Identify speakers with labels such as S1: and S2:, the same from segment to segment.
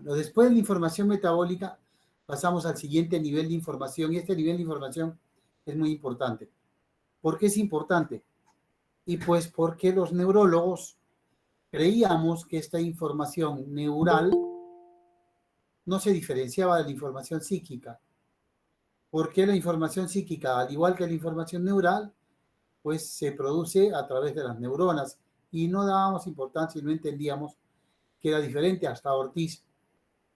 S1: Bueno, después de la información metabólica, pasamos al siguiente nivel de información, y este nivel de información es muy importante. ¿Por qué es importante? Y pues porque los neurólogos creíamos que esta información neural no se diferenciaba de la información psíquica. Porque la información psíquica, al igual que la información neural, pues se produce a través de las neuronas y no dábamos importancia y no entendíamos que era diferente hasta Ortiz.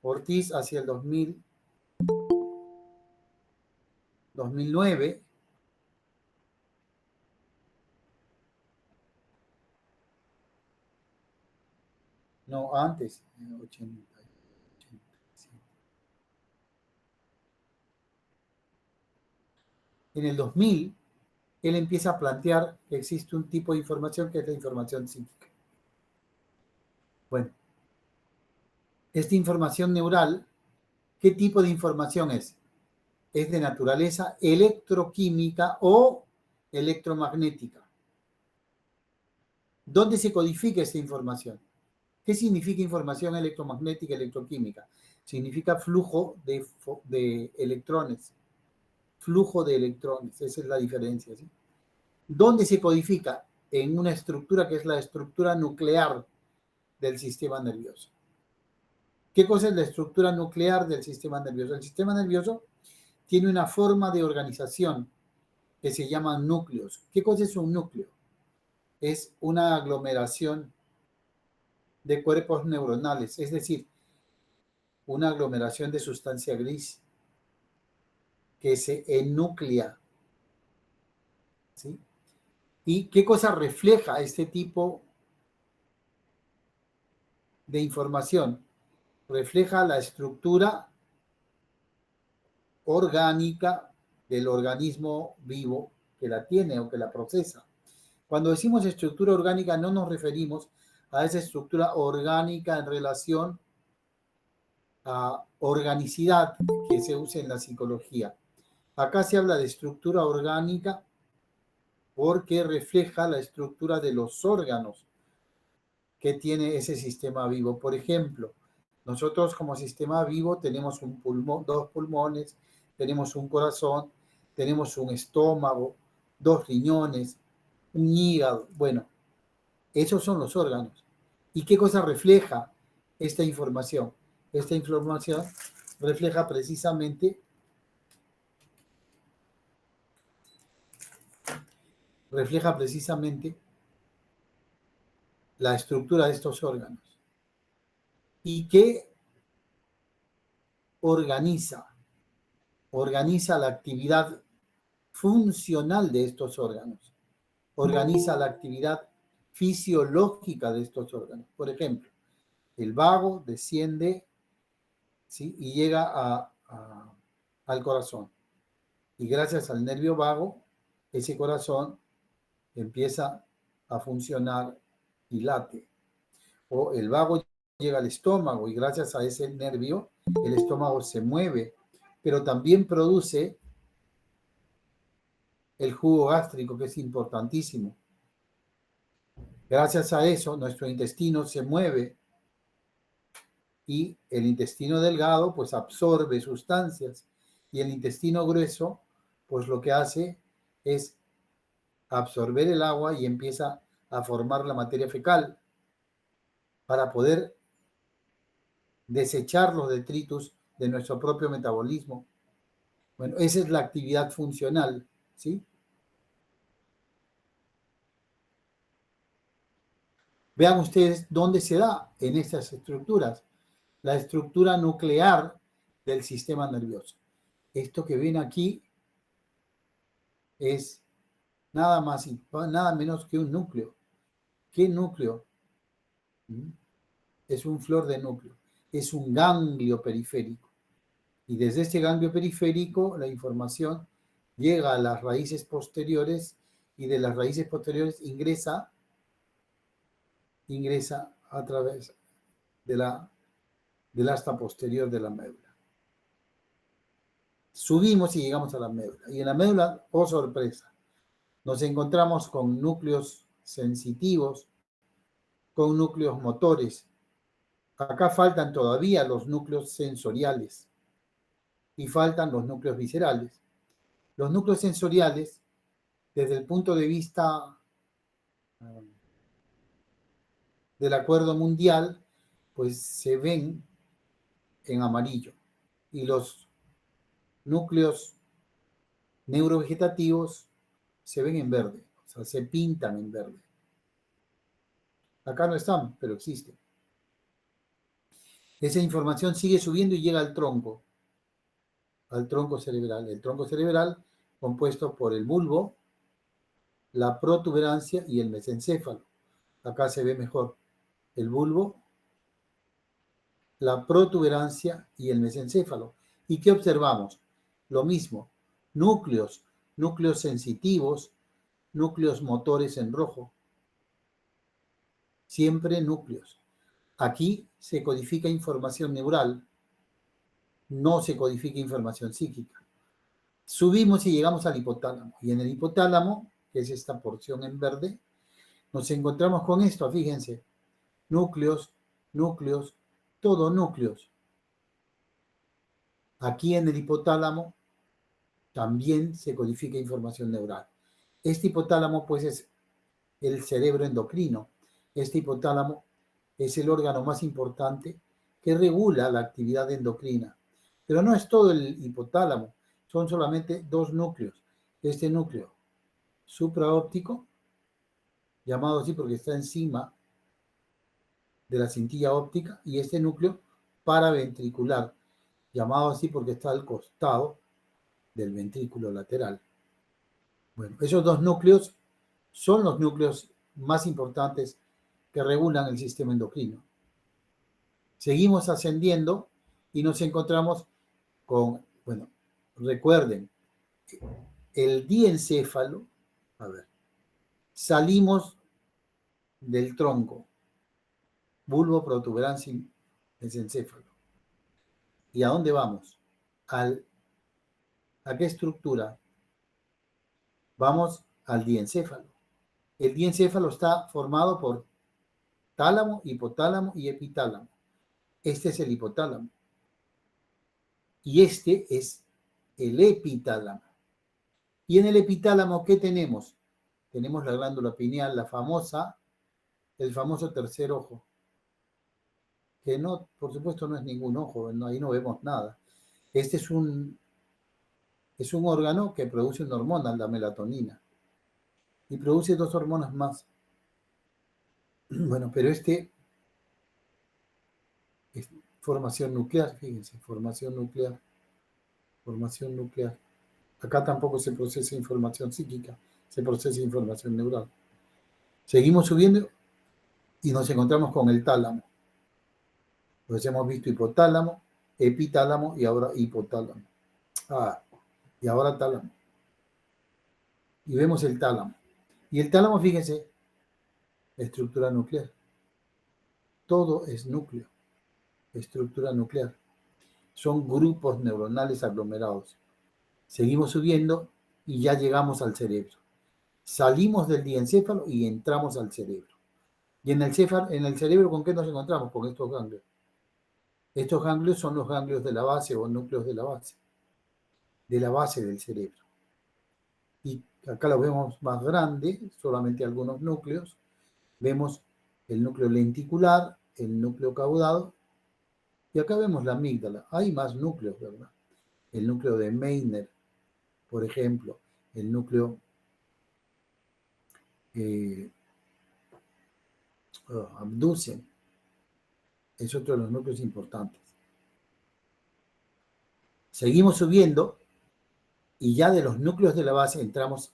S1: Ortiz hacia el 2009 no, antes, 80, 87. En el 2000, él empieza a plantear que existe un tipo de información que es la información psíquica. Bueno, esta información neural, ¿qué tipo de información es? Es de naturaleza electroquímica o electromagnética. ¿Dónde se codifica esta información? ¿Qué significa información electromagnética, electroquímica? Significa flujo de electrones. Flujo de electrones, esa es la diferencia, ¿sí? ¿Dónde se codifica? En una estructura que es la estructura nuclear del sistema nervioso. ¿Qué cosa es la estructura nuclear del sistema nervioso? El sistema nervioso tiene una forma de organización que se llama núcleos. ¿Qué cosa es un núcleo? Es una aglomeración de cuerpos neuronales, es decir, una aglomeración de sustancia gris que se enuclea, ¿sí? ¿Y qué cosa refleja este tipo de información? Refleja la estructura orgánica del organismo vivo que la tiene o que la procesa. Cuando decimos estructura orgánica no nos referimos a esa estructura orgánica en relación a organicidad que se usa en la psicología. Acá se habla de estructura orgánica porque refleja la estructura de los órganos que tiene ese sistema vivo. Por ejemplo, nosotros como sistema vivo tenemos un pulmón, dos pulmones, tenemos un corazón, tenemos un estómago, dos riñones, un hígado. Bueno, esos son los órganos. ¿Y qué cosa refleja esta información? Esta información refleja precisamente la estructura de estos órganos. ¿Y qué organiza? Organiza la actividad funcional de estos órganos. Organiza la actividad fisiológica de estos órganos. Por ejemplo, el vago desciende, ¿sí?, y llega al corazón. Y gracias al nervio vago, ese corazón empieza a funcionar y late. O el vago llega al estómago y gracias a ese nervio, el estómago se mueve, pero también produce el jugo gástrico, que es importantísimo. Gracias a eso, nuestro intestino se mueve y el intestino delgado, pues, absorbe sustancias y el intestino grueso, pues, lo que hace es absorber el agua y empieza a formar la materia fecal para poder desechar los detritus de nuestro propio metabolismo. Bueno, esa es la actividad funcional, ¿sí? Vean ustedes dónde se da en estas estructuras. La estructura nuclear del sistema nervioso. Esto que ven aquí es nada más y nada menos que un núcleo. ¿Qué núcleo? Es un flor de núcleo. Es un ganglio periférico. Y desde este ganglio periférico la información llega a las raíces posteriores y de las raíces posteriores ingresa a través del asta posterior de la médula. Subimos y llegamos a la médula. Y en la médula, oh sorpresa, nos encontramos con núcleos sensitivos, con núcleos motores, Acá faltan todavía los núcleos sensoriales y faltan los núcleos viscerales. Los núcleos sensoriales, desde el punto de vista del acuerdo mundial, pues se ven en amarillo. Y los núcleos neurovegetativos se ven en verde, o sea, se pintan en verde. Acá no están, pero existen. Esa información sigue subiendo y llega al tronco cerebral. El tronco cerebral compuesto por el bulbo, la protuberancia y el mesencéfalo. Acá se ve mejor el bulbo, la protuberancia y el mesencéfalo. ¿Y qué observamos? Lo mismo, núcleos sensitivos, núcleos motores en rojo, siempre núcleos. Aquí se codifica información neural, no se codifica información psíquica. Subimos y llegamos al hipotálamo. Y en el hipotálamo, que es esta porción en verde, nos encontramos con esto, fíjense, núcleos, todo núcleos. Aquí en el hipotálamo también se codifica información neural. Este hipotálamo, pues, es el cerebro endocrino. Este hipotálamo es el órgano más importante que regula la actividad endocrina. Pero no es todo el hipotálamo, son solamente dos núcleos. Este núcleo supraóptico, llamado así porque está encima de la cintilla óptica, y este núcleo paraventricular, llamado así porque está al costado del ventrículo lateral. Bueno, esos dos núcleos son los núcleos más importantes que regulan el sistema endocrino. Seguimos ascendiendo y nos encontramos con, bueno, recuerden, el diencéfalo, a ver, salimos del tronco, bulbo, protuberancia, mesencéfalo. ¿Y a dónde vamos? ¿A qué estructura? Vamos al diencéfalo. El diencéfalo está formado por tálamo, hipotálamo y epitálamo. Este es el hipotálamo. Y este es el epitálamo. Y en el epitálamo, ¿qué tenemos? Tenemos la glándula pineal, el famoso tercer ojo, que no, por supuesto, no es ningún ojo, ahí no vemos nada. Este es un órgano que produce una hormona, la melatonina, y produce dos hormonas más. Bueno, pero es formación nuclear, fíjense, formación nuclear. Acá tampoco se procesa información psíquica, se procesa información neural. Seguimos subiendo y nos encontramos con el tálamo. Pues hemos visto hipotálamo, epitálamo y ahora hipotálamo. Y ahora tálamo. Y vemos el tálamo. Y el tálamo, fíjense, estructura nuclear. Todo es núcleo, estructura nuclear. Son grupos neuronales aglomerados. Seguimos subiendo y ya llegamos al cerebro. Salimos del diencéfalo y entramos al cerebro. Y en el cerebro, ¿con qué nos encontramos? Con estos ganglios. Estos ganglios son los ganglios de la base o núcleos de la base del cerebro. Y acá lo vemos más grande, solamente algunos núcleos. Vemos el núcleo lenticular, el núcleo caudado, y acá vemos la amígdala. Hay más núcleos, ¿verdad? El núcleo de Meissner, por ejemplo, el núcleo abducen, es otro de los núcleos importantes. Seguimos subiendo y ya de los núcleos de la base entramos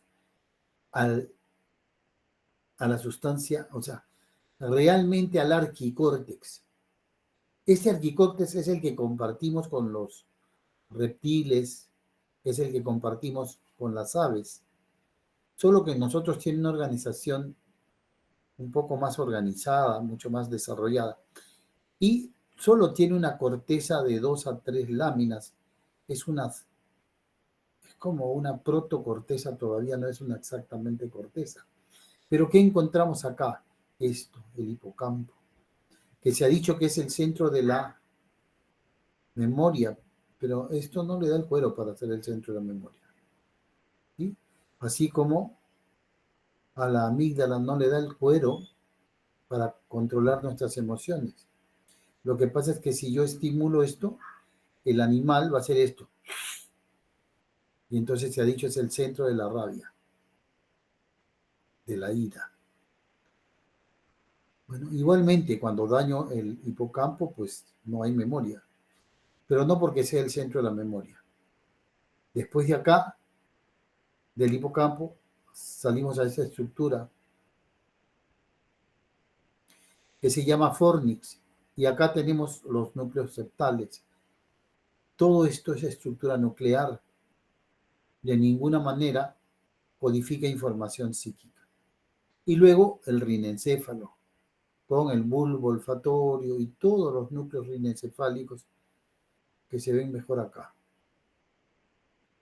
S1: a la sustancia, o sea, realmente al arquicórtex. Este arquicórtex es el que compartimos con los reptiles, es el que compartimos con las aves. Solo que nosotros tiene una organización un poco más organizada, mucho más desarrollada. Y solo tiene una corteza de 2 a 3 láminas. Es como una protocorteza, todavía no es una exactamente corteza. Pero ¿qué encontramos acá? Esto, el hipocampo, que se ha dicho que es el centro de la memoria, pero esto no le da el cuero para ser el centro de la memoria. ¿Sí? Así como a la amígdala no le da el cuero para controlar nuestras emociones. Lo que pasa es que si yo estimulo esto, el animal va a hacer esto. Y entonces se ha dicho es el centro de la rabia, de la ira. Bueno, igualmente cuando daño el hipocampo, pues no hay memoria, pero no porque sea el centro de la memoria. Después de acá, del hipocampo, salimos a esa estructura que se llama fornix, y acá tenemos los núcleos septales. Todo esto es estructura nuclear. De ninguna manera codifica información psíquica. Y luego el rinencéfalo, con el bulbo olfatorio y todos los núcleos rinencefálicos que se ven mejor acá.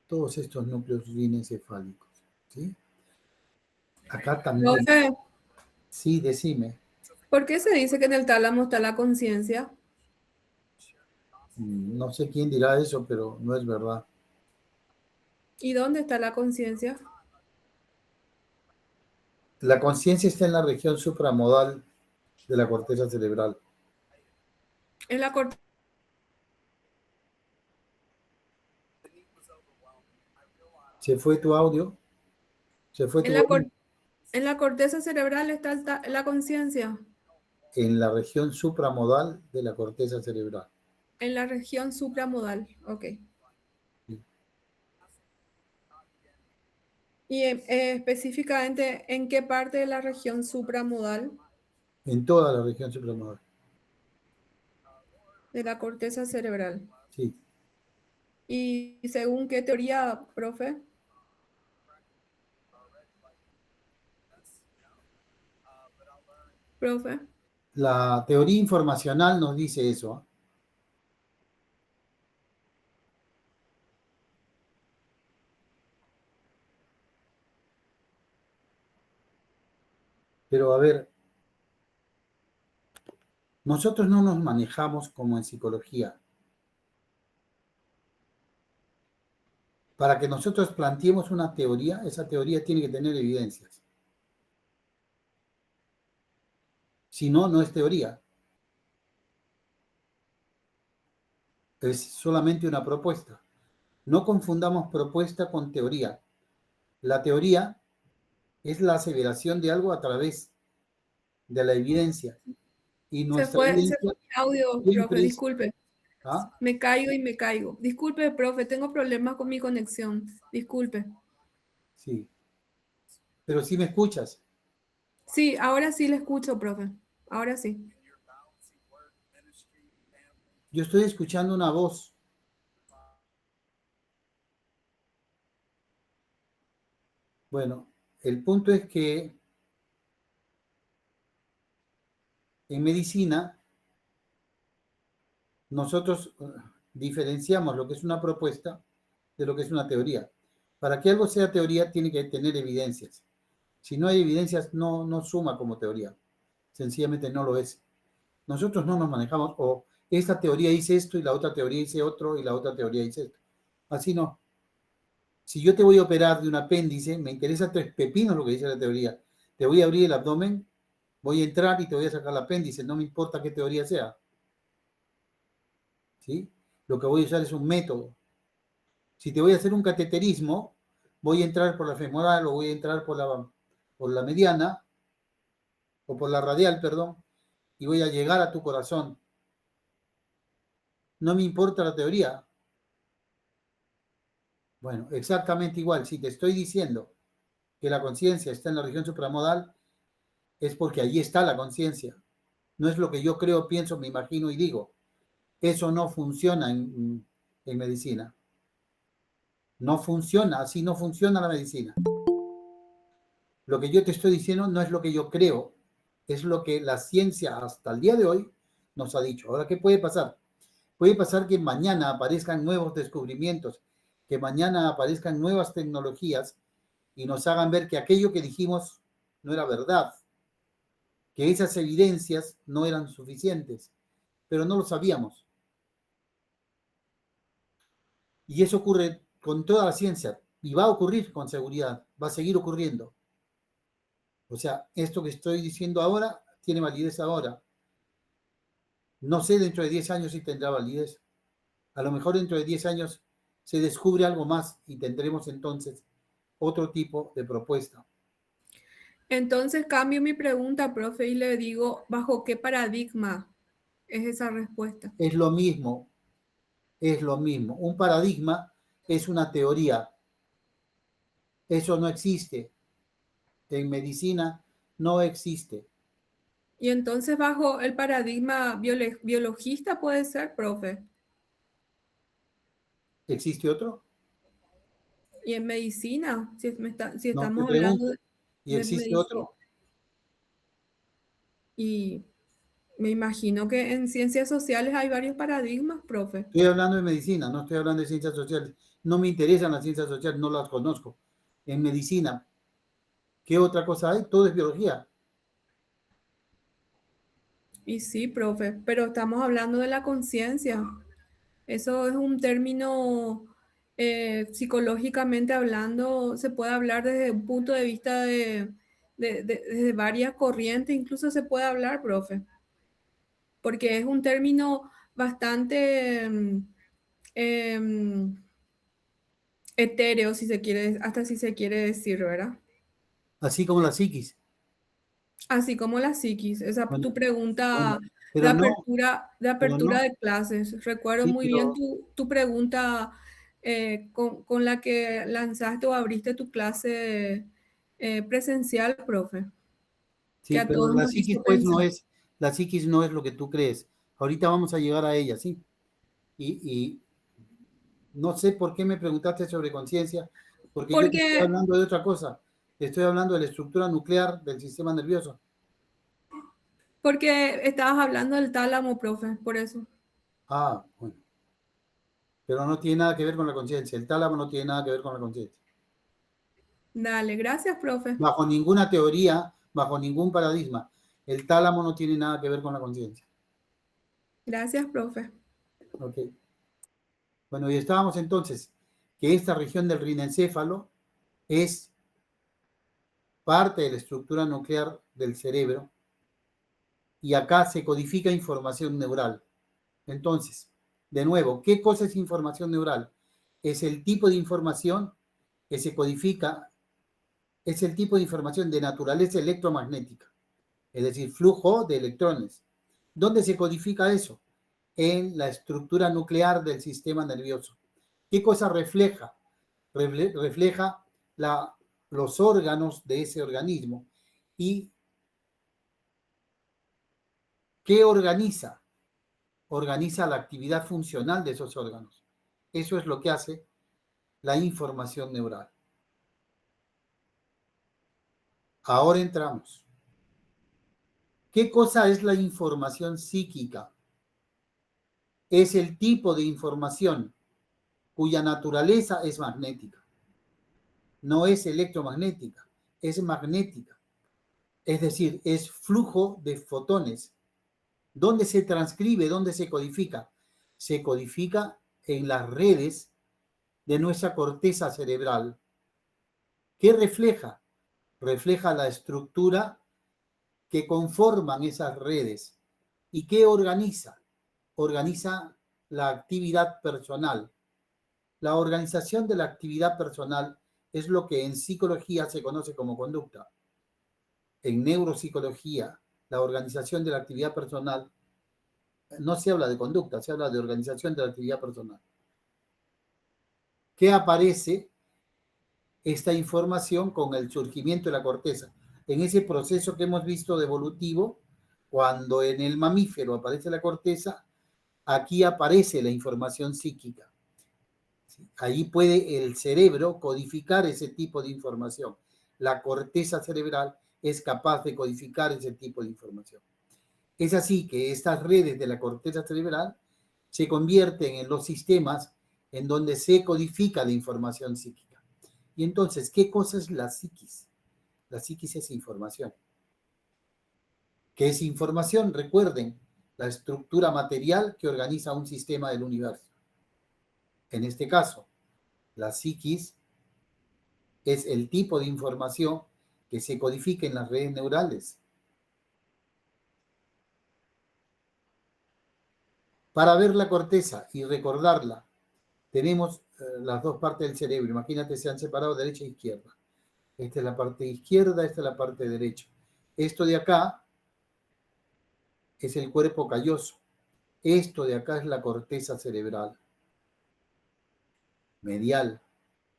S1: Todos estos núcleos rinencefálicos. ¿Sí? Acá también.
S2: Profe,
S1: Sí, decime.
S2: ¿por qué se dice que en el tálamo está la conciencia?
S1: No sé quién dirá eso, pero no es verdad.
S2: ¿Y dónde está la conciencia?
S1: La conciencia está en la región supramodal de la corteza cerebral.
S2: En la, cor-
S1: ¿Se fue tu audio? ¿Se fue
S2: en
S1: tu
S2: la,
S1: volumen?
S2: cor- en la corteza cerebral está la conciencia,
S1: En la región supramodal de la corteza cerebral.
S2: en la región supramodal. Ok. ¿Y específicamente en qué parte de la región supramodal
S1: En toda la región supramodal.
S2: de la corteza cerebral?
S1: Sí.
S2: ¿Y según qué teoría, profe? Profe.
S1: La teoría informacional nos dice eso. ¿Eh? Pero a ver, nosotros no nos manejamos como en psicología. Para que nosotros planteemos una teoría, esa teoría tiene que tener evidencias. Si no, no es teoría. Es solamente una propuesta. No confundamos propuesta con teoría. La teoría es la aseveración de algo a través de la evidencia. Y nuestra
S2: Se
S1: evidencia
S2: fue mi audio, profe,
S1: siempre es...
S2: disculpe.
S1: ¿Ah?
S2: Me caigo y me caigo. Disculpe, profe, tengo problemas con mi conexión. Disculpe.
S1: Sí. Pero si me escuchas.
S2: Sí, ahora sí le escucho, profe. Ahora sí.
S1: Yo estoy escuchando una voz. Bueno, el punto es que en medicina nosotros diferenciamos lo que es una propuesta de lo que es una teoría. Para que algo sea teoría tiene que tener evidencias. Si no hay evidencias, no suma como teoría. Sencillamente no lo es. Nosotros no nos manejamos, o esta teoría dice esto y la otra teoría dice otro y la otra teoría dice esto. Así no. Si yo te voy a operar de un apéndice, me interesa tres pepinos lo que dice la teoría. Te voy a abrir el abdomen, voy a entrar y te voy a sacar el apéndice, no me importa qué teoría sea. ¿Sí? Lo que voy a usar es un método. Si te voy a hacer un cateterismo, voy a entrar por la femoral o voy a entrar por la mediana o por la radial, perdón, y voy a llegar a tu corazón. No me importa la teoría. Bueno, exactamente igual. Si te estoy diciendo que la conciencia está en la región supramodal, es porque allí está la conciencia. No es lo que yo creo, pienso, me imagino y digo. Eso no funciona en medicina. No funciona, así no funciona la medicina. Lo que yo te estoy diciendo no es lo que yo creo, es lo que la ciencia hasta el día de hoy nos ha dicho. Ahora, ¿qué puede pasar? Puede pasar que mañana aparezcan nuevos descubrimientos, que mañana aparezcan nuevas tecnologías y nos hagan ver que aquello que dijimos no era verdad. que esas evidencias no eran suficientes, pero no lo sabíamos. Y eso ocurre con toda la ciencia y va a ocurrir con seguridad, va a seguir ocurriendo. O sea, esto que estoy diciendo ahora tiene validez ahora. No sé dentro de 10 años si tendrá validez. A lo mejor dentro de 10 años se descubre algo más y tendremos entonces otro tipo de propuesta.
S2: Entonces cambio mi pregunta, profe, y le digo, ¿bajo qué paradigma es esa respuesta?
S1: Es lo mismo, es lo mismo. Un paradigma es una teoría. Eso no existe. En medicina no existe.
S2: Y entonces bajo el paradigma biologista puede ser, profe.
S1: ¿Existe otro?
S2: Y en medicina, si
S1: No, te
S2: estamos hablando
S1: pregunto. ¿Y
S2: de
S1: existe
S2: medicina.
S1: otro?
S2: Y me imagino que en ciencias sociales hay varios paradigmas, profe.
S1: Estoy hablando de medicina, no estoy hablando de ciencias sociales. No me interesan las ciencias sociales, no las conozco. En medicina, ¿qué otra cosa hay? Todo es biología.
S2: Y sí, profe, pero estamos hablando de la conciencia. Eso es un término psicológicamente hablando, se puede hablar desde un punto de vista desde varias corrientes, incluso se puede hablar, profe, porque es un término bastante em, etéreo, si se quiere, hasta si se quiere decir, ¿verdad?
S1: Así como la psiquis.
S2: Así como la psiquis, esa
S1: Bueno,
S2: tu pregunta
S1: bueno, pero no,
S2: de
S1: pero
S2: apertura
S1: no.
S2: de clases. Recuerdo
S1: Sí,
S2: muy bien
S1: pero
S2: tu pregunta con la que lanzaste o abriste tu clase presencial, profe, que
S1: sí,
S2: a
S1: pero
S2: todos
S1: la
S2: nos
S1: psiquis
S2: hizo
S1: pues no
S2: pensar.
S1: es, la psiquis no es lo que tú crees. Ahorita vamos a llegar a ella, ¿sí? Y no sé por qué me preguntaste sobre conciencia, porque yo te estoy
S2: Porque,
S1: hablando de otra cosa. Te estoy hablando de la estructura nuclear del sistema nervioso.
S2: porque estabas hablando del tálamo, profe, por eso.
S1: Ah, bueno. Pero no tiene nada que ver con la conciencia. El tálamo no tiene nada que ver con la conciencia.
S2: Dale, gracias, profe.
S1: Bajo ninguna teoría, bajo ningún paradigma, el tálamo no tiene nada que ver con la conciencia.
S2: Gracias, profe.
S1: Ok. Bueno, y estábamos entonces que esta región del rinencéfalo es parte de la estructura nuclear del cerebro y acá se codifica información neural. Entonces, de nuevo, ¿qué cosa es información neural? Es el tipo de información que se codifica, es el tipo de información de naturaleza electromagnética, es decir, flujo de electrones. ¿Dónde se codifica eso? En la estructura nuclear del sistema nervioso. ¿Qué cosa refleja? Refleja los órganos de ese organismo. ¿Y qué organiza? Organiza la actividad funcional de esos órganos. Eso es lo que hace la información neural. Ahora entramos. ¿Qué cosa es la información psíquica? Es el tipo de información cuya naturaleza es magnética. No es electromagnética, es magnética. Es decir, es flujo de fotones. ¿Dónde se transcribe? ¿Dónde se codifica? Se codifica en las redes de nuestra corteza cerebral. ¿Qué refleja? Refleja la estructura que conforman esas redes. ¿Y qué organiza? Organiza la actividad personal. La organización de la actividad personal es lo que en psicología se conoce como conducta. En neuropsicología, la organización de la actividad personal, no se habla de conducta, se habla de organización de la actividad personal. ¿Qué aparece esta información con el surgimiento de la corteza? En ese proceso que hemos visto de evolutivo, cuando en el mamífero aparece la corteza, aquí aparece la información psíquica. Ahí puede el cerebro codificar ese tipo de información. La corteza cerebral es capaz de codificar ese tipo de información. Es así que estas redes de la corteza cerebral se convierten en los sistemas en donde se codifica la información psíquica. Y entonces, ¿qué cosa es la psiquis? La psiquis es información. ¿Qué es información? Recuerden, la estructura material que organiza un sistema del universo. En este caso, la psiquis es el tipo de información que se codifica en las redes neurales. Para ver la corteza y recordarla, tenemos las dos partes del cerebro. Imagínate, se han separado derecha e izquierda. Esta es la parte izquierda, esta es la parte derecha. Esto de acá es el cuerpo calloso. Esto de acá es la corteza cerebral medial.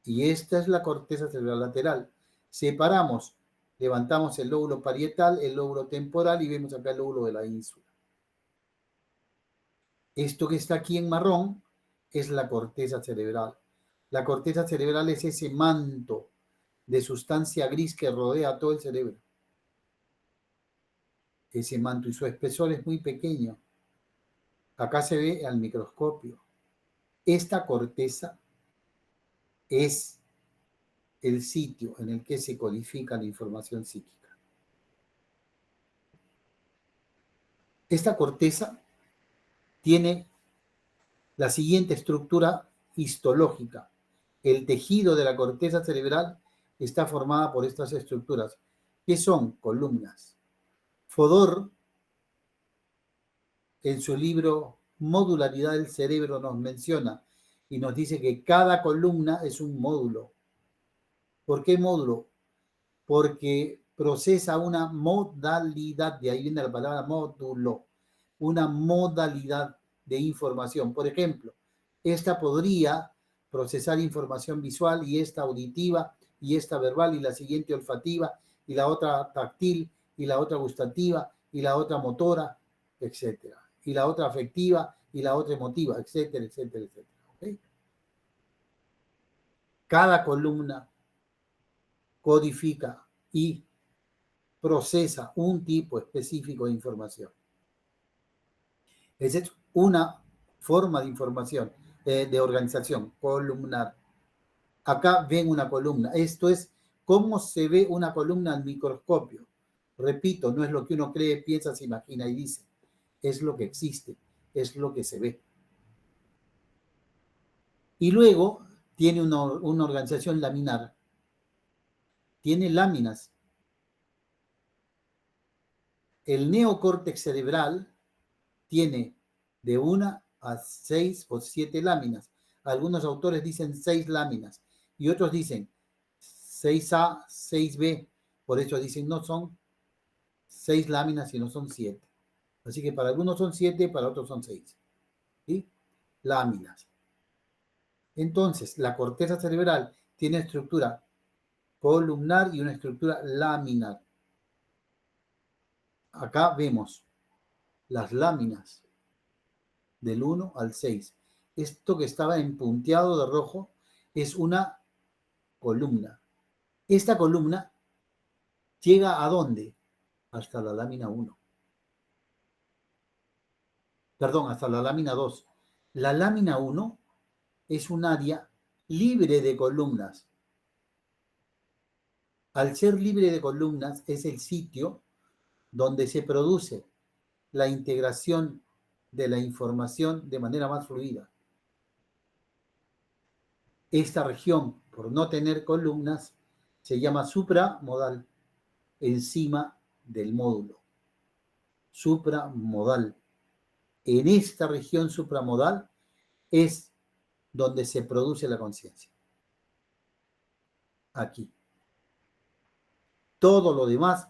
S1: Y esta es la corteza cerebral lateral. Separamos, levantamos el lóbulo parietal, el lóbulo temporal y vemos acá el lóbulo de la ínsula. Esto que está aquí en marrón es la corteza cerebral. La corteza cerebral es ese manto de sustancia gris que rodea todo el cerebro. Ese manto, y su espesor es muy pequeño. Acá se ve al microscopio. Esta corteza es el sitio en el que se codifica la información psíquica. Esta corteza tiene la siguiente estructura histológica. El tejido de la corteza cerebral está formada por estas estructuras, que son columnas. Fodor, en su libro Modularidad del cerebro, nos menciona y nos dice que cada columna es un módulo. ¿Por qué módulo? Porque procesa una modalidad, de ahí viene la palabra módulo, una modalidad de información. Por ejemplo, esta podría procesar información visual y esta auditiva y esta verbal y la siguiente olfativa y la otra táctil y la otra gustativa y la otra motora, etcétera. Y la otra afectiva y la otra emotiva, etcétera, etcétera, etcétera. ¿Okay? Cada columna codifica y procesa un tipo específico de información. Esa es una forma de información, de organización columnar. Acá ven una columna. Esto es cómo se ve una columna al microscopio. Repito, no es lo que uno cree, piensa, se imagina y dice. Es lo que existe, es lo que se ve. Y luego tiene una organización laminar. Tiene láminas. El neocórtex cerebral tiene de 1 a 6 o 7 láminas. Algunos autores dicen 6 láminas y otros dicen 6A, 6B. Por eso dicen no son 6 láminas, sino son 7. Así que para algunos son 7, para otros son 6. ¿Sí? Láminas. Entonces, la corteza cerebral tiene estructura columnar y una estructura laminar. Acá vemos las láminas del 1 al 6. Esto que estaba empunteado de rojo es una columna. Esta columna llega ¿a dónde? Hasta la lámina 1. Perdón, hasta la lámina 2. La lámina 1 es un área libre de columnas. Al ser libre de columnas es el sitio donde se produce la integración de la información de manera más fluida. Esta región, por no tener columnas, se llama supramodal, encima del módulo. Supramodal. En esta región supramodal es donde se produce la conciencia. Aquí. Todo lo demás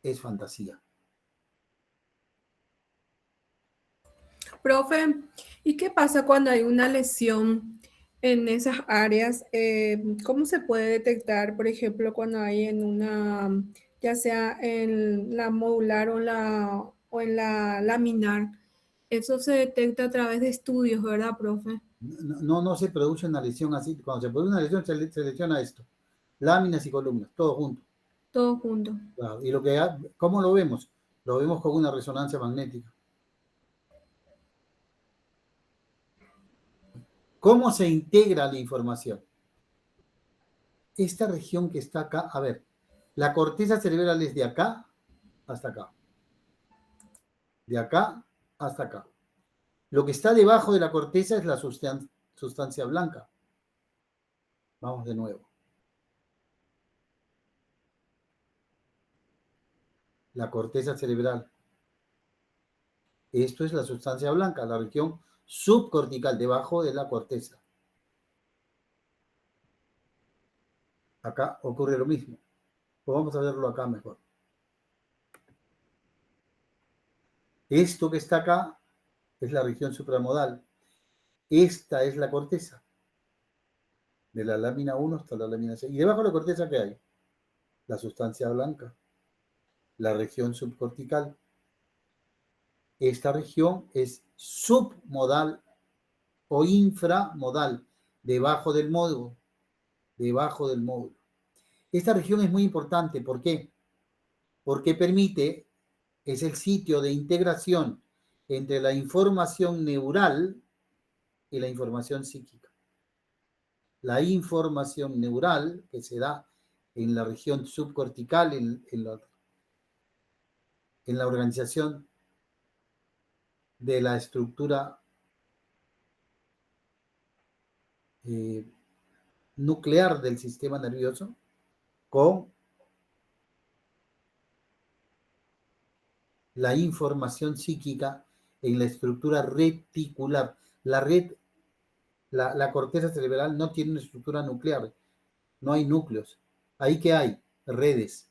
S1: es fantasía.
S2: Profe, ¿y qué pasa cuando hay una lesión en esas áreas? ¿Cómo se puede detectar, por ejemplo, cuando hay en una, ya sea en la modular o en la laminar? Eso se detecta a través de estudios, ¿verdad, profe?
S1: No se produce una lesión así. Cuando se produce una lesión, se lesiona esto. Láminas y columnas, todo junto.
S2: Todo junto.
S1: Claro. Y ¿cómo lo vemos? Lo vemos con una resonancia magnética. ¿Cómo se integra la información? Esta región que está acá, a ver, la corteza cerebral es de acá hasta acá. de acá hasta acá. Lo que está debajo de la corteza es la sustancia blanca. Vamos de nuevo. La corteza cerebral. Esto es la sustancia blanca, la región subcortical, debajo de la corteza. Acá ocurre lo mismo. Pues vamos a verlo acá mejor. Esto que está acá es la región supramodal. Esta es la corteza. De la lámina 1 hasta la lámina 6. ¿Y debajo de la corteza qué hay? La sustancia blanca. La región subcortical. Esta región es submodal o inframodal, debajo del módulo. Debajo del módulo. Esta región es muy importante. ¿Por qué? Porque permite, es el sitio de integración entre la información neural y la información psíquica. La información neural que se da en la región subcortical, en la organización de la estructura nuclear del sistema nervioso, con la información psíquica en la estructura reticular. La corteza cerebral no tiene una estructura nuclear, no hay núcleos. Ahí que hay redes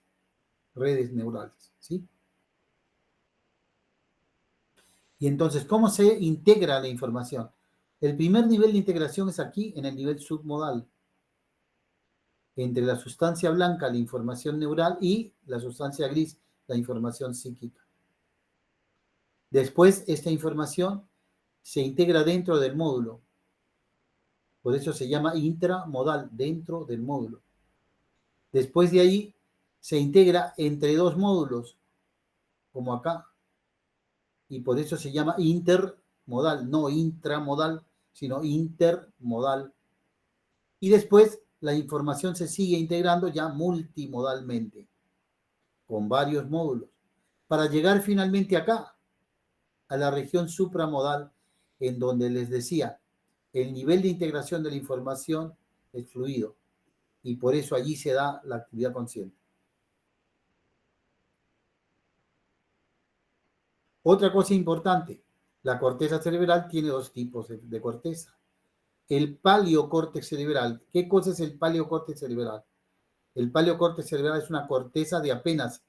S1: neurales, ¿sí? Y entonces, ¿cómo se integra la información? El primer nivel de integración es aquí, en el nivel submodal, entre la sustancia blanca, la información neural, y la sustancia gris, la información psíquica. Después, esta información se integra dentro del módulo. Por eso se llama intramodal, dentro del módulo. Después de ahí, se integra entre dos módulos, como acá. Y por eso se llama intermodal, no intramodal, sino intermodal. Y después la información se sigue integrando ya multimodalmente, con varios módulos, para llegar finalmente acá, a la región supramodal, en donde les decía, el nivel de integración de la información es fluido, y por eso allí se da la actividad consciente. Otra cosa importante, la corteza cerebral tiene dos tipos de corteza. El paleocórtex cerebral. ¿Qué cosa es el paleocórtex cerebral? El paleocórtex cerebral es una corteza de apenas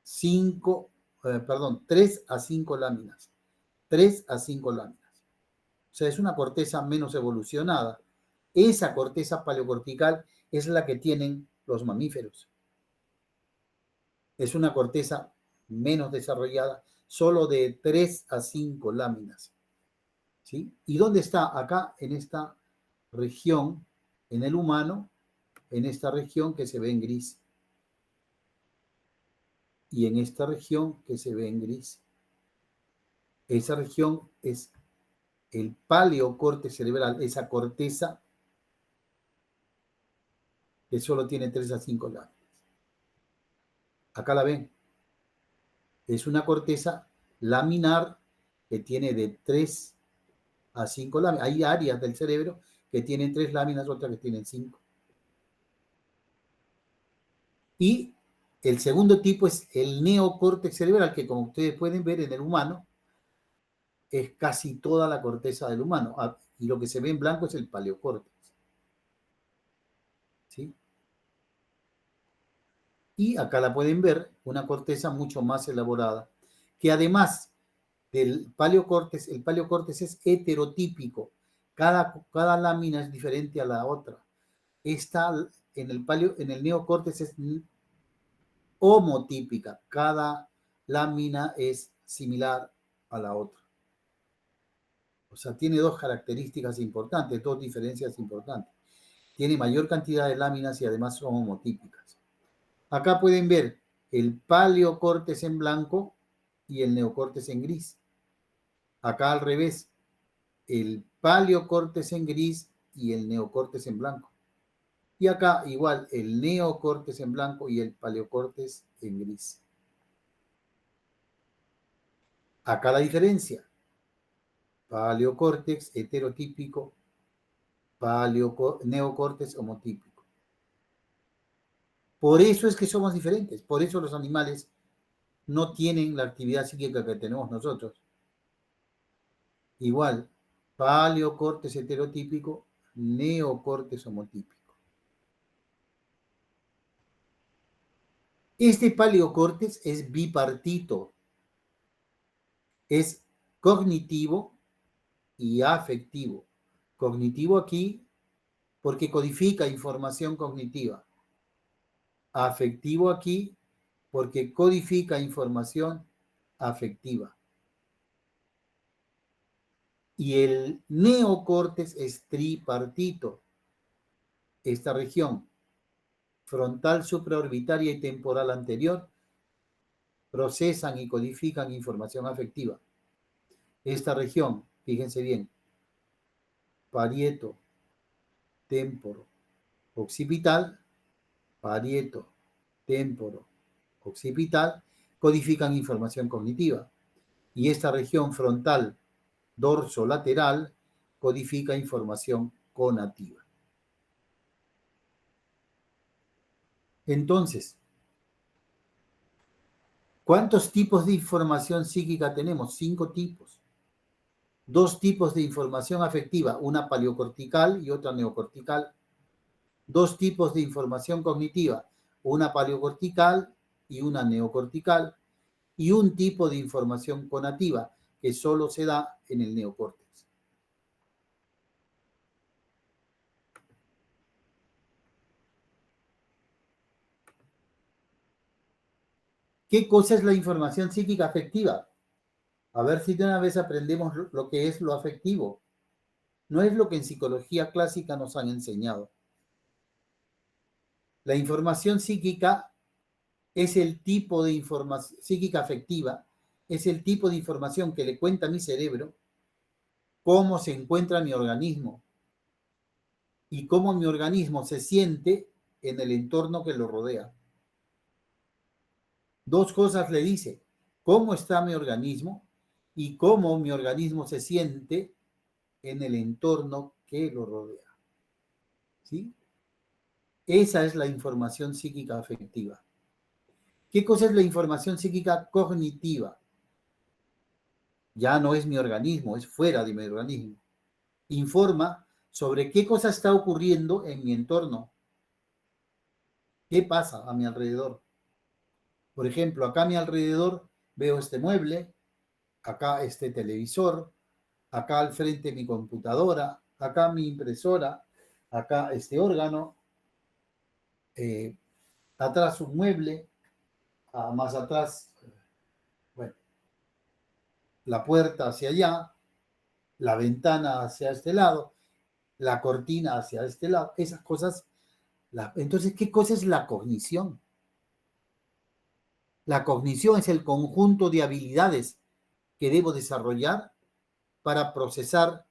S1: 3 a 5 láminas. 3 a 5 láminas. O sea, es una corteza menos evolucionada. Esa corteza paleocortical es la que tienen los mamíferos. Es una corteza menos desarrollada, solo de 3 a 5 láminas. ¿Sí? ¿Y dónde está? Acá, en esta región, en el humano, en esta región que se ve en gris. Y en esta región que se ve en gris. Esa región es el paleocórtex cerebral, esa corteza que solo tiene 3 a 5 láminas. Acá la ven. Es una corteza laminar que tiene de 3 a 5 láminas. Hay áreas del cerebro que tienen 3 láminas, otras que tienen 5. Y el segundo tipo es el neocórtex cerebral, que como ustedes pueden ver en el humano, es casi toda la corteza del humano. Y lo que se ve en blanco es el paleocórtex. ¿Sí? Y acá la pueden ver, una corteza mucho más elaborada, que además del paleocórtex, el paleocórtex es heterotípico. Cada lámina es diferente a la otra. Esta en el neocórtex es homotípica. Cada lámina es similar a la otra. O sea, tiene dos características importantes, dos diferencias importantes. Tiene mayor cantidad de láminas y además son homotípicas. Acá pueden ver el paleocórtex en blanco y el neocórtex en gris. Acá al revés, el paleocórtex en gris y el neocórtex en blanco. Y acá igual el neocórtex en blanco y el paleocórtex en gris. Acá la diferencia. Paleocórtex heterotípico, neocórtex homotípico. Por eso es que somos diferentes. Por eso los animales no tienen la actividad psíquica que tenemos nosotros. Igual, paleocórtex heterotípico, neocórtex homotípico. Este paleocórtex es bipartito, es cognitivo y afectivo. Cognitivo aquí porque codifica información cognitiva. Afectivo aquí porque codifica información afectiva. Y el neocórtex es tripartito. Esta región frontal, supraorbitaria y temporal anterior procesan y codifican información afectiva. Esta región, fíjense bien, parieto, temporo, occipital, parieto, temporo, occipital, codifican información cognitiva. Y esta región frontal, dorso lateral, codifica información conativa. Entonces, ¿cuántos tipos de información psíquica tenemos? 5 tipos. 2 tipos de información afectiva, una paleocortical y otra neocortical. 2 tipos de información cognitiva, una paleocortical y una neocortical. Y un tipo de información conativa que solo se da en el neocórtex. ¿Qué cosa es la información psíquica afectiva? A ver si de una vez aprendemos lo que es lo afectivo. No es lo que en psicología clásica nos han enseñado. La información psíquica es el tipo de información psíquica afectiva, es el tipo de información que le cuenta a mi cerebro cómo se encuentra mi organismo y cómo mi organismo se siente en el entorno que lo rodea. 2 cosas le dice: cómo está mi organismo y cómo mi organismo se siente en el entorno que lo rodea. ¿Sí? Esa es la información psíquica afectiva. ¿Qué cosa es la información psíquica cognitiva? Ya no es mi organismo, es fuera de mi organismo. Informa sobre qué cosa está ocurriendo en mi entorno. ¿Qué pasa a mi alrededor? Por ejemplo, acá a mi alrededor veo este mueble, acá este televisor, acá al frente mi computadora, acá mi impresora, acá este órgano, atrás un mueble, más atrás, bueno, la puerta hacia allá, la ventana hacia este lado, la cortina hacia este lado, esas cosas. Entonces, ¿qué cosa es la cognición? La cognición es el conjunto de habilidades que debo desarrollar para procesar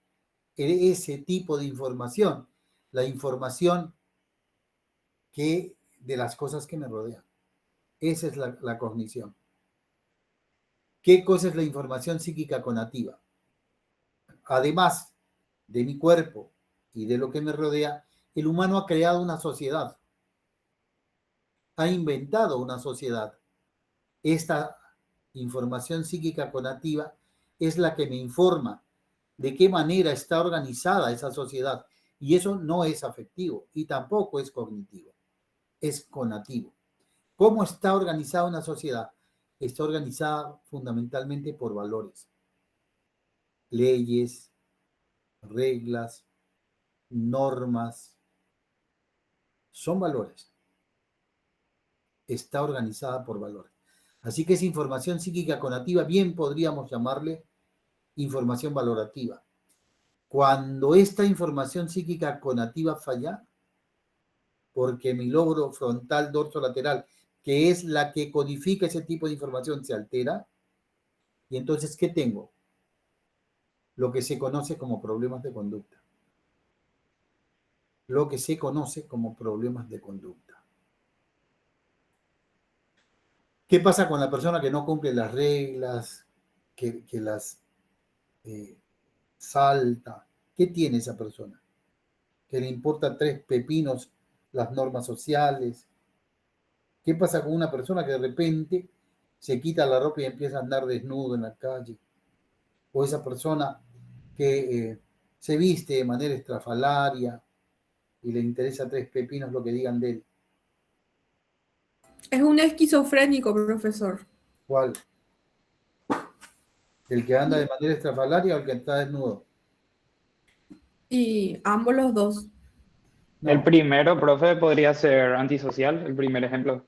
S1: ese tipo de información, la información de las cosas que me rodean. Esa es la cognición. ¿Qué cosa es la información psíquica conativa? Además de mi cuerpo y de lo que me rodea, el humano ha creado una sociedad, ha inventado una sociedad. Esta información psíquica conativa es la que me informa de qué manera está organizada esa sociedad. Y eso no es afectivo y tampoco es cognitivo, es conativo. ¿Cómo está organizada una sociedad? Está organizada fundamentalmente por valores, leyes, reglas, normas. Son valores. Está organizada por valores. Así que esa información psíquica conativa bien podríamos llamarle información valorativa. Cuando esta información psíquica conativa falla, porque mi lóbulo frontal dorsolateral, que es la que codifica ese tipo de información, se altera, y entonces, ¿qué tengo? Lo que se conoce como problemas de conducta. Lo que se conoce como problemas de conducta. ¿Qué pasa con la persona que no cumple las reglas, que las salta. ¿Qué tiene esa persona? Que le importa tres pepinos las normas sociales. ¿Qué pasa con una persona que de repente se quita la ropa y empieza a andar desnudo en la calle? O esa persona que se viste de manera estrafalaria y le interesa tres pepinos lo que digan de él.
S2: Es un esquizofrénico, profesor.
S1: ¿Cuál? ¿El que anda de manera estrafalaria o el que está desnudo?
S2: Y ambos los dos.
S3: El
S1: No,
S3: primero, profe, podría ser antisocial, el primer ejemplo.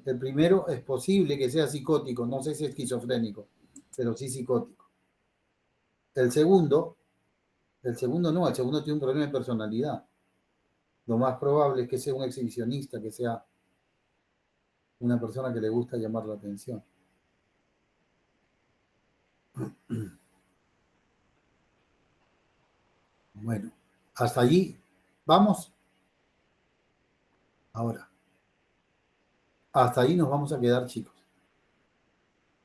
S1: el primero es posible que sea psicótico, no sé si es esquizofrénico, pero sí psicótico. El segundo no, el segundo tiene un problema de personalidad. Lo más probable es que sea un exhibicionista, que sea una persona que le gusta llamar la atención. Bueno, hasta allí vamos. Ahora, hasta ahí nos vamos a quedar, chicos.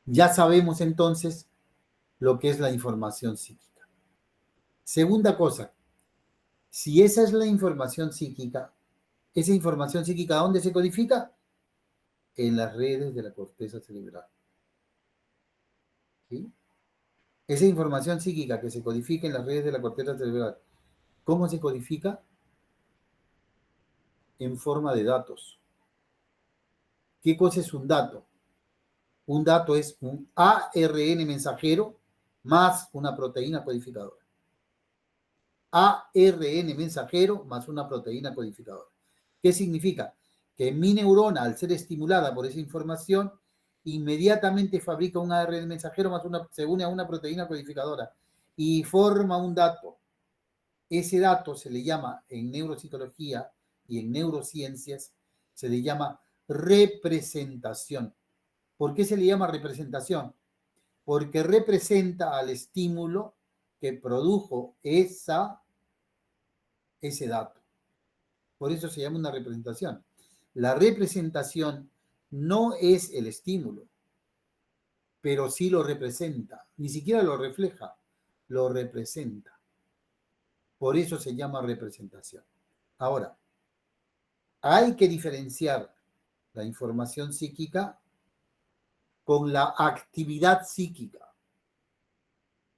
S1: Ya sabemos entonces lo que es la información psíquica. Segunda cosa, si esa es la información psíquica, esa información psíquica, ¿dónde se codifica? En las redes de la corteza cerebral. ¿Sí? Esa información psíquica que se codifica en las redes de la corteza cerebral, ¿cómo se codifica? En forma de datos. ¿Qué cosa es un dato? Un dato es un ARN mensajero más una proteína codificadora. ARN mensajero más una proteína codificadora. ¿Qué significa? Que mi neurona, al ser estimulada por esa información, inmediatamente fabrica un ARN mensajero más se une a una proteína codificadora y forma un dato. Ese dato se le llama en neuropsicología y en neurociencias, se le llama representación. ¿Por qué se le llama representación? Porque representa al estímulo que produjo ese dato. Por eso se llama una representación. La representación no es el estímulo, pero sí lo representa. Ni siquiera lo refleja, lo representa. Por eso se llama representación. Ahora, hay que diferenciar la información psíquica con la actividad psíquica.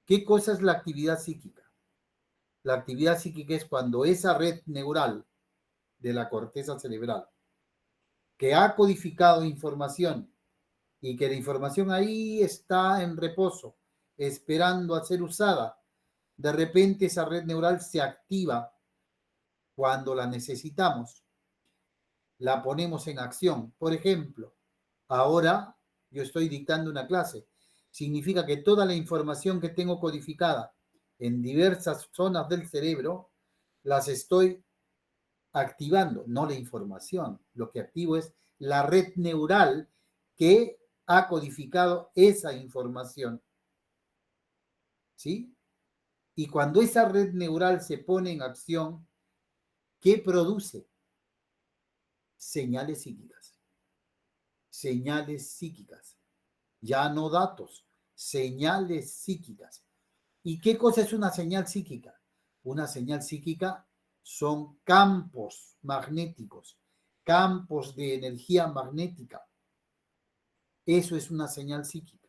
S1: ¿Qué cosa es la actividad psíquica? La actividad psíquica es cuando esa red neural de la corteza cerebral que ha codificado información y que la información ahí está en reposo, esperando a ser usada, de repente esa red neural se activa cuando la necesitamos, la ponemos en acción. Por ejemplo, ahora yo estoy dictando una clase. Significa que toda la información que tengo codificada en diversas zonas del cerebro, las estoy activando, no la información. Lo que activo es la red neural que ha codificado esa información. ¿Sí? Y cuando esa red neural se pone en acción, ¿qué produce? Señales psíquicas. Señales psíquicas. Ya no datos, señales psíquicas. ¿Y qué cosa es una señal psíquica? Una señal psíquica son campos magnéticos, campos de energía magnética. Eso es una señal psíquica.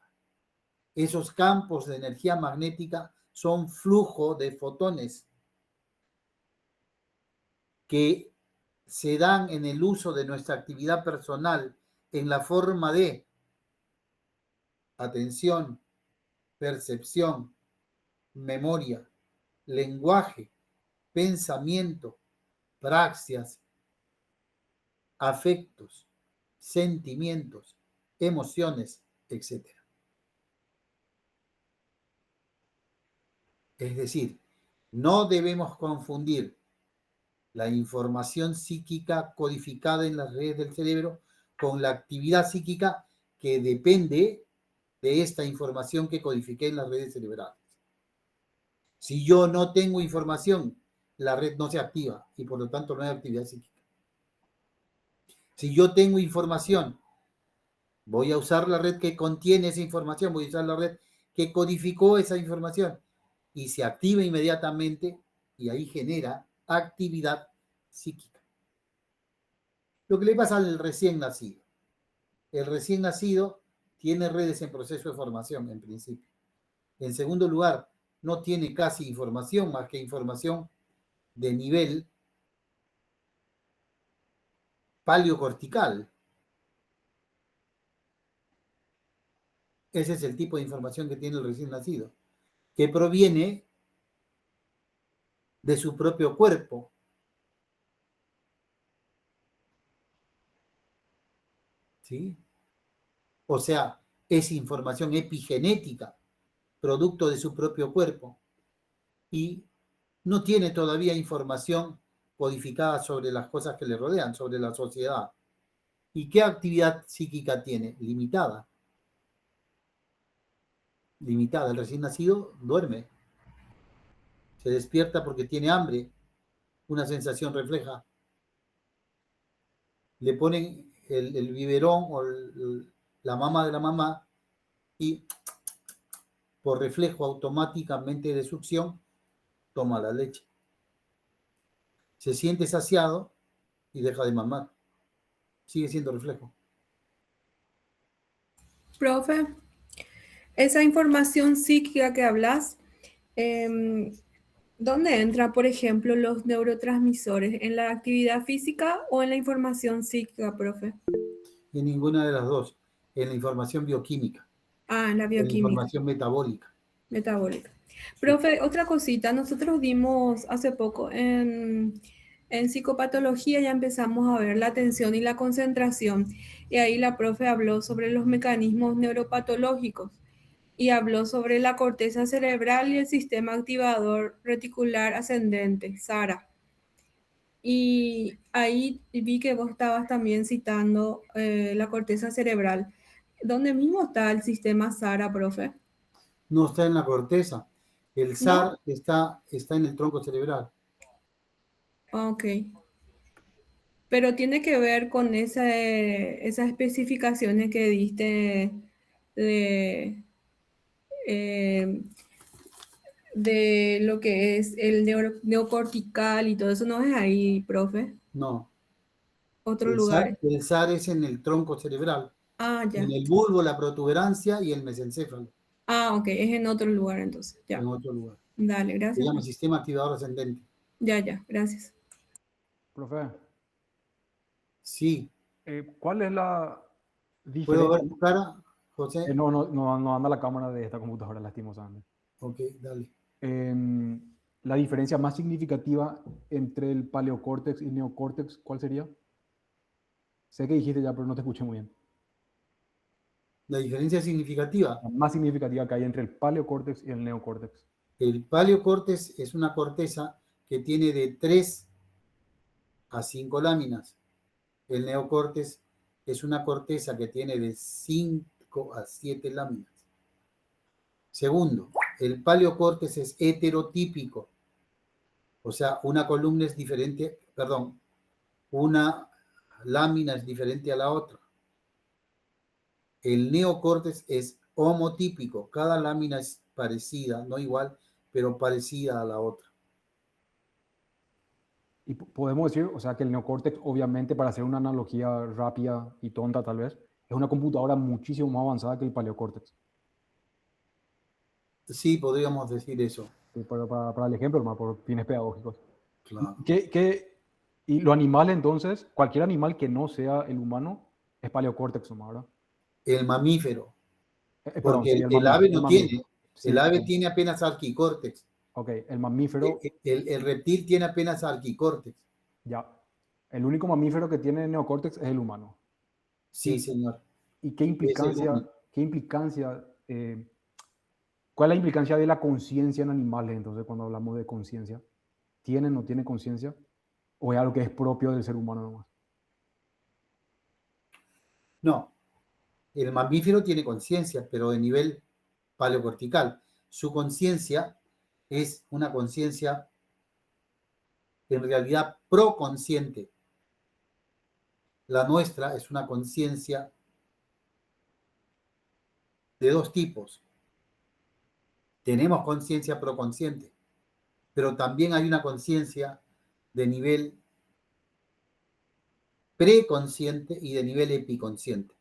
S1: Esos campos de energía magnética son flujo de fotones que se dan en el uso de nuestra actividad personal en la forma de atención, percepción, memoria, lenguaje, pensamiento, praxias, afectos, sentimientos, emociones, etc. Es decir, no debemos confundir la información psíquica codificada en las redes del cerebro con la actividad psíquica que depende de esta información que codifiqué en las redes cerebrales. Si yo no tengo información, la red no se activa y por lo tanto no hay actividad psíquica. Si yo tengo información, voy a usar la red que contiene esa información, voy a usar la red que codificó esa información y se activa inmediatamente y ahí genera actividad psíquica. Lo que le pasa al recién nacido. El recién nacido tiene redes en proceso de formación, en principio. En segundo lugar, no tiene casi información, más que información de nivel paleocortical. Ese es el tipo de información que tiene el recién nacido, que proviene de su propio cuerpo. ¿Sí? O sea, es información epigenética, producto de su propio cuerpo, y no tiene todavía información codificada sobre las cosas que le rodean, sobre la sociedad. ¿Y qué actividad psíquica tiene? Limitada. Limitada. El recién nacido duerme. Se despierta porque tiene hambre. Una sensación refleja. Le ponen el biberón o la mama de la mamá y por reflejo automáticamente de succión toma la leche. Se siente saciado y deja de mamar. Sigue siendo reflejo.
S2: Profe, esa información psíquica que hablas, ¿dónde entra, por ejemplo, los neurotransmisores? ¿En la actividad física o en la información psíquica, profe?
S1: En ninguna de las dos. En la información bioquímica.
S2: Ah, en la
S1: En la
S2: bioquímica,
S1: información metabólica.
S2: metabólica.
S1: Sí.
S2: Profe, otra cosita, nosotros dimos hace poco en psicopatología, ya empezamos a ver la atención y la concentración, y ahí la profe habló sobre los mecanismos neuropatológicos y habló sobre la corteza cerebral y el sistema activador reticular ascendente, SARA. Y ahí vi que vos estabas también citando la corteza cerebral. ¿Dónde mismo está el sistema SARA, profe?
S1: No está en la corteza. El
S2: ¿No?
S1: SAR está en el tronco cerebral.
S2: Ok. Pero tiene que ver con esas especificaciones que diste de, eh, de lo que es el neocortical y todo eso. ¿No es ahí, profe?
S1: No.
S2: Otro lugar.
S1: El SAR es en el tronco cerebral.
S2: Ah,
S1: En
S2: ya.
S1: el bulbo, la protuberancia y el mesencéfalo.
S2: Ah, ok. Es en otro lugar entonces.
S1: En
S2: Ya.
S1: otro lugar.
S2: Dale,
S1: Se
S2: gracias,
S1: llama
S2: profe.
S1: sistema activador ascendente.
S2: Ya, ya. Gracias.
S4: Profe,
S1: Sí.
S4: ¿cuál es la
S1: ¿Puedo ver
S4: diferencia?
S1: tu cara, José?
S4: No anda la cámara de esta computadora, lastimosamente.
S1: Ok, dale.
S4: La diferencia más significativa entre el paleocórtex y el neocórtex, ¿cuál sería? Sé que dijiste ya, pero no te escuché muy bien.
S1: La diferencia significativa.
S4: La más significativa que hay entre el paleocórtex y el neocórtex.
S1: El paleocórtex es una corteza que tiene de 3 a 5 láminas. El neocórtex es una corteza que tiene de 5 a 7 láminas. Segundo, el paleocórtex es heterotípico. O sea, una columna es diferente, perdón, una lámina es diferente a la otra. El neocórtex es homotípico. Cada lámina es parecida, no igual, pero parecida a la otra.
S4: Y podemos decir, o sea, que el neocórtex, obviamente, para hacer una analogía rápida y tonta tal vez, es una computadora muchísimo más avanzada que el paleocórtex.
S1: Sí, podríamos decir eso.
S4: Para el ejemplo, hermano, por fines pedagógicos.
S1: Claro.
S4: Y los animales, entonces, cualquier animal que no sea el humano, es paleocórtex, ¿no? ¿Verdad?
S1: El mamífero,
S4: Perdón,
S1: porque
S4: sí,
S1: el ave
S4: el
S1: no
S4: mamífero.
S1: tiene.
S4: Sí,
S1: El ave tiene apenas arquicórtex.
S4: ok, el mamífero,
S1: El reptil tiene apenas arquicórtex.
S4: ya. El único mamífero que tiene neocórtex es el humano.
S1: Sí,
S4: ¿Y,
S1: señor.
S4: y qué
S1: Es el
S4: implicancia,
S1: único.
S4: cuál es la implicancia de la conciencia en animales, entonces, cuando hablamos de conciencia? ¿Tiene o no tiene conciencia? ¿O es algo que es propio del ser humano nomás?
S1: No, el mamífero tiene conciencia, pero de nivel paleocortical. Su conciencia es una conciencia en realidad proconsciente. La nuestra es una conciencia de dos tipos. Tenemos conciencia proconsciente, pero también hay una conciencia de nivel preconsciente y de nivel epiconsciente.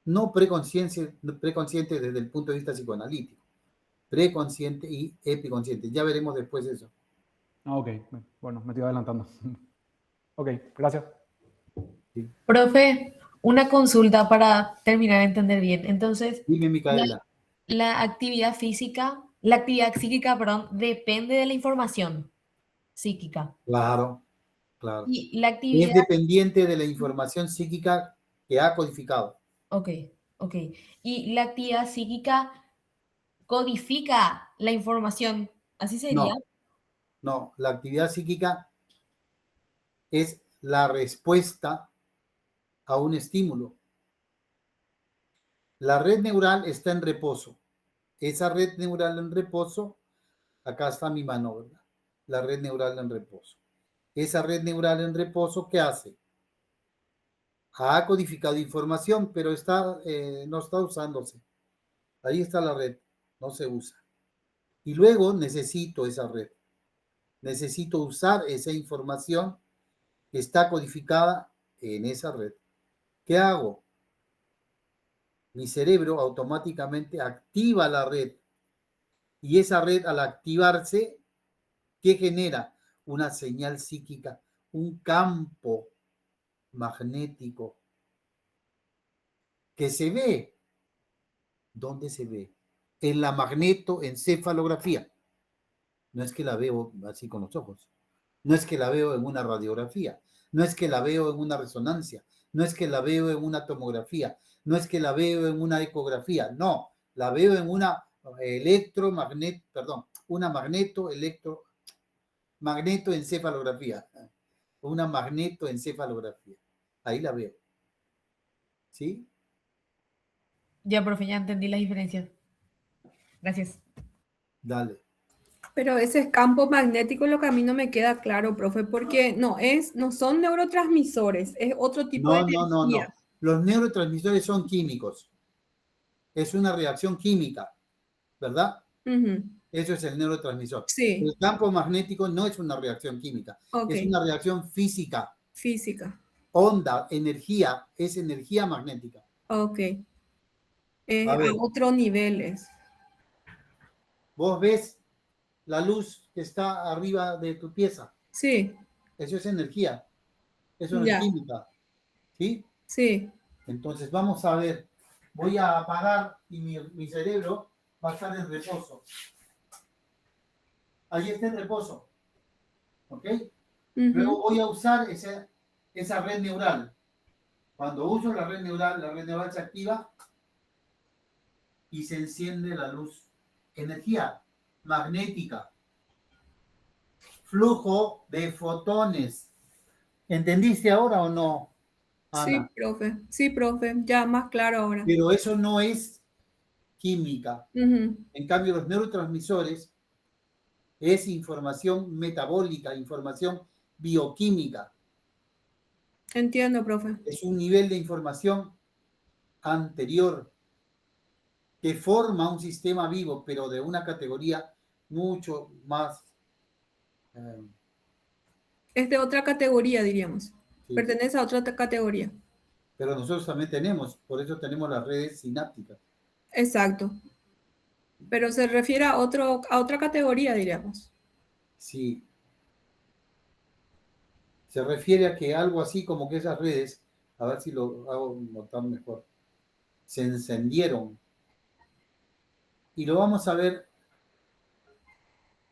S1: No preconsciente desde el punto de vista psicoanalítico, preconsciente y epiconsciente. Ya veremos después eso.
S4: Ah, ok, bueno, me estoy adelantando. Ok, gracias.
S1: ¿Sí?
S5: Profe, una consulta para terminar de entender bien. Entonces,
S1: Dime,
S5: la,
S1: Micaela.
S5: la actividad física, la actividad psíquica, perdón, depende de la información psíquica.
S1: Claro, claro.
S5: Y la
S1: Es
S5: actividad,
S1: dependiente de la información psíquica que ha codificado.
S5: ok, ok. Y la actividad psíquica codifica la información. ¿Así sería?
S1: No, no. La actividad psíquica es la respuesta a un estímulo. La red neural está en reposo. Esa red neural en reposo, acá está mi mano, ¿verdad? La red neural en reposo. Esa red neural en reposo, ¿qué hace? Ha codificado información, pero no está usándose. Ahí está la red, no se usa. Y luego necesito esa red. Necesito usar esa información que está codificada en esa red. ¿Qué hago? Mi cerebro automáticamente activa la red. Y esa red, al activarse, ¿qué genera? Una señal psíquica, un campo magnético que se ve. ¿Dónde se ve? En la magnetoencefalografía. No es que la veo así con los ojos. No es que la veo en una radiografía. No es que la veo en una resonancia. No es que la veo en una tomografía. No es que la veo en una ecografía. No, la veo en una magnetoencefalografía. Una magnetoencefalografía. Ahí la veo. ¿Sí?
S5: Ya, profe, ya entendí las diferencias. Gracias.
S1: Dale.
S2: Pero ese campo magnético es lo que a mí no me queda claro, profe, porque no son neurotransmisores, es otro tipo de
S1: No.
S2: energía.
S1: Los neurotransmisores son químicos. Es una reacción química, ¿verdad?
S2: Ujú.
S1: Eso es el neurotransmisor.
S2: Sí,
S1: El campo magnético no es una reacción química,
S2: ok,
S1: es una reacción física.
S2: física,
S1: Onda, energía, es energía magnética.
S2: ok.
S1: A
S2: A
S1: ver,
S2: otro nivel es.
S1: vos ves la luz que está arriba de tu pieza.
S2: Sí,
S1: Eso es energía, eso no es
S2: ya,
S1: química. ¿Sí?
S2: sí,
S1: Entonces vamos a ver. Voy a apagar y mi cerebro va a estar en reposo. Ahí está en reposo. ¿Ok? Luego
S2: ujú,
S1: voy a usar esa red neural. Cuando uso la red neural se activa y se enciende la luz. Energía magnética. Flujo de fotones. ¿Entendiste ahora o no, Ana?
S2: sí, profe, ya más claro ahora.
S1: Pero eso no es química.
S2: Ujú.
S1: En cambio, los neurotransmisores es información metabólica, información bioquímica.
S2: Entiendo, profe.
S1: Es un nivel de información anterior que forma un sistema vivo, pero de una categoría mucho más. eh,
S2: Es de otra categoría, diríamos.
S1: sí.
S2: Pertenece a otra categoría.
S1: Pero nosotros también tenemos, por eso tenemos las redes sinápticas.
S2: Exacto. Pero se refiere a otra categoría, diríamos.
S1: Sí, se refiere a que algo así como que esas redes, a ver si lo hago notar mejor, se encendieron. Y lo vamos a ver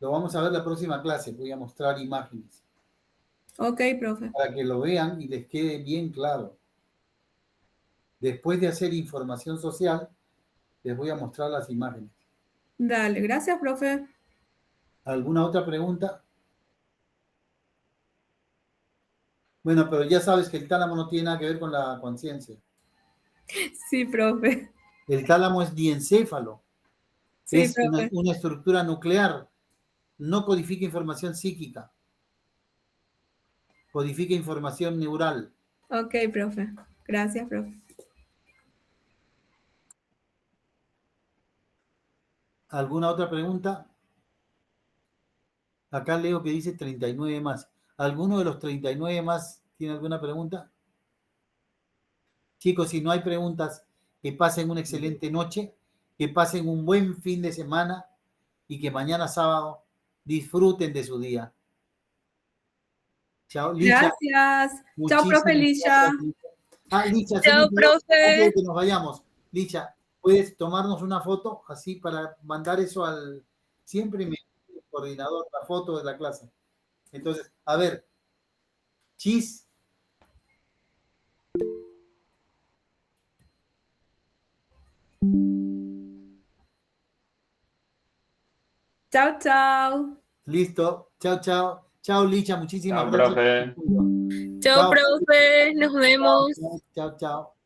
S1: la próxima clase. Voy a mostrar imágenes
S2: Ok, profe.
S1: para que lo vean y les quede bien claro. Después de hacer información social, les voy a mostrar las imágenes.
S2: Dale, gracias, profe.
S1: ¿Alguna otra pregunta? Bueno, pero ya sabes que el tálamo no tiene nada que ver con la conciencia.
S2: Sí, profe.
S1: El tálamo es diencéfalo.
S2: Sí,
S1: Es
S2: profe.
S1: una estructura nuclear. No codifica información psíquica. Codifica información neural.
S2: Ok, profe. Gracias, profe.
S1: ¿Alguna otra pregunta? Acá leo que dice 39 más. ¿Alguno de los 39 más tiene alguna pregunta? Chicos, si no hay preguntas, que pasen una excelente noche, que pasen un buen fin de semana y que mañana sábado disfruten de su día. Chao, Licha.
S2: Gracias. Chao,
S1: Muchísimas
S2: profe Licha.
S1: gracias, Licha. Ah, Licha,
S6: Chao,
S1: antes de
S6: profe.
S1: que nos vayamos, Licha, ¿puedes tomarnos una foto así para mandar eso al... Siempre me el coordinador, la foto de la clase. Entonces, a ver, Chis.
S2: Chao, chao.
S1: Listo. Chao, chao. Chao, Licha. Muchísimas
S3: Chao,
S1: gracias.
S3: profe.
S6: Chao, profe. Nos vemos.
S1: Chao, chao.